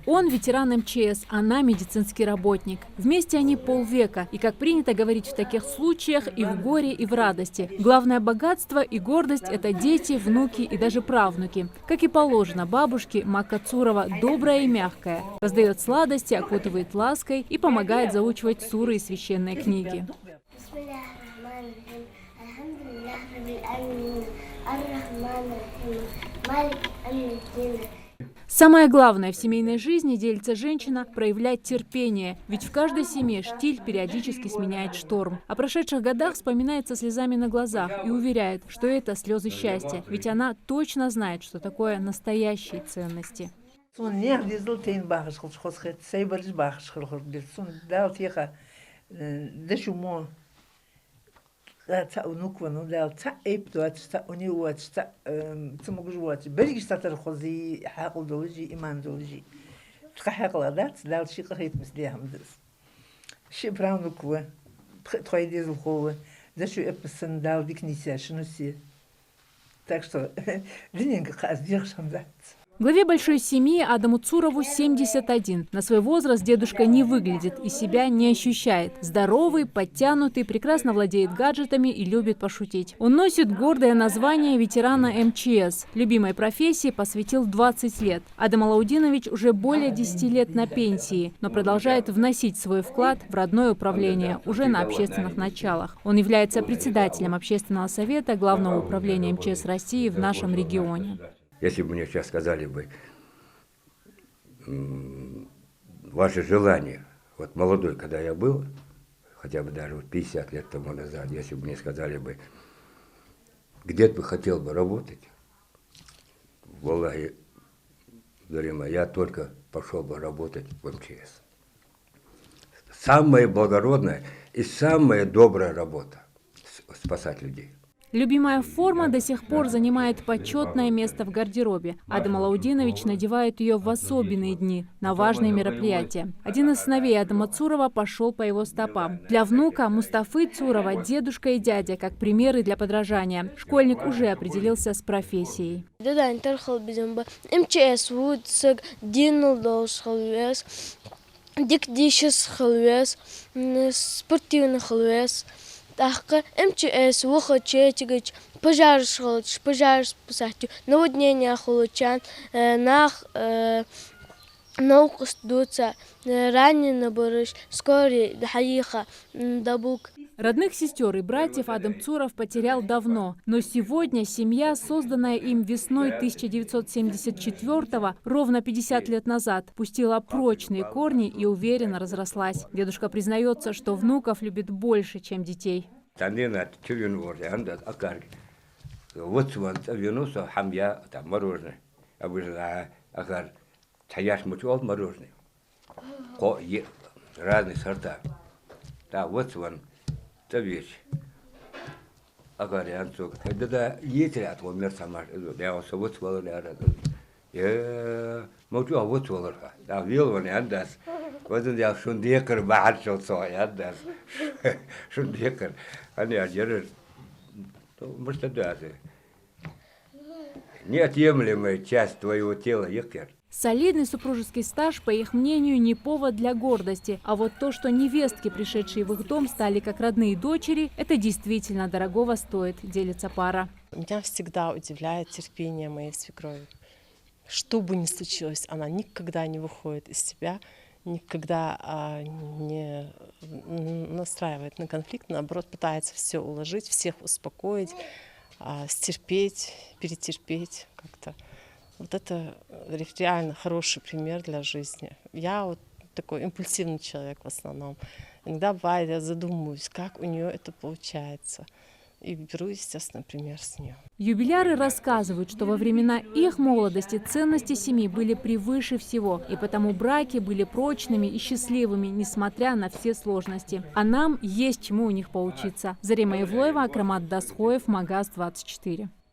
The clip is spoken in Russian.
Он ветеран МЧС, она медицинский работник. Вместе они полвека. И, как принято говорить в таких случаях, и в горе, и в радости. Главное богатство и гордость – это дети, внуки и даже правнуки. Как и положено, бабушке Макка Цурова добрая и мягкая. Раздает сладости, окутывает лаской и помогает заучивать суры и священные книги. Самое главное в семейной жизни, делится женщина, проявлять терпение. Ведь в каждой семье штиль периодически сменяет шторм. О прошедших годах вспоминает со слезами на глазах и уверяет, что это слезы счастья. Ведь она точно знает, что такое настоящие ценности. Так что, Главе большой семьи Адаму Цурову 71. На свой возраст дедушка не выглядит и себя не ощущает. Здоровый, подтянутый, прекрасно владеет гаджетами и любит пошутить. Он носит гордое название ветерана МЧС. Любимой профессии посвятил 20 лет. Адам Алаудинович уже более 10 лет на пенсии, но продолжает вносить свой вклад в родное управление уже на общественных началах. Он является председателем общественного совета Главного управления МЧС России в нашем регионе. Если бы мне сейчас сказали бы, ваше желание, вот молодой, когда я был, хотя бы даже 50 лет тому назад, если бы мне сказали бы, где ты хотел бы работать, валлахи, Дарима, я только пошел бы работать в МЧС. Самая благородная и самая добрая работа – спасать людей. Любимая форма до сих пор занимает почетное место в гардеробе. Адам Алаудинович надевает ее в особенные дни, на важные мероприятия. Один из сыновей Адама Цурова пошел по его стопам. Для внука Мустафы Цурова дедушка и дядя как примеры для подражания. Школьник уже определился с профессией. Тахка МЧС выходчетигич пожар шхолч пожар спасатель наводнение холочан нах наук студца раненый барыш скорый дхаиха дабук. Родных сестер и братьев Адам Цуров потерял давно, но сегодня семья, созданная им весной 1974-го, ровно 50 лет назад, пустила прочные корни и уверенно разрослась. Дедушка признается, что внуков любит больше, чем детей. Это вещь. Агарианцук. Это етерят в мир сама. Я вас вот валер. Я могу вот валер. Да вил вон андас. Вот я шундекер бахар шоцо андас. Шундекер. Они одержат. Может даже. Неотъемлемая часть твоего тела, якер. Солидный супружеский стаж, по их мнению, не повод для гордости. А вот то, что невестки, пришедшие в их дом, стали как родные дочери, это действительно дорогого стоит, делится пара. Меня всегда удивляет терпение моей свекрови. Что бы ни случилось, она никогда не выходит из себя, никогда не настраивает на конфликт, наоборот, пытается все уложить, всех успокоить, стерпеть, перетерпеть как-то. Вот это реально хороший пример для жизни. Я вот такой импульсивный человек в основном. Иногда бывает, я задумываюсь, как у нее это получается. И беру, естественно, пример с нее. Юбиляры рассказывают, что во времена их молодости ценности семьи были превыше всего. И потому браки были прочными и счастливыми, несмотря на все сложности. А нам есть чему у них поучиться. Зарима Ивлоева, Акрамат Дасхоев, Магаз 24.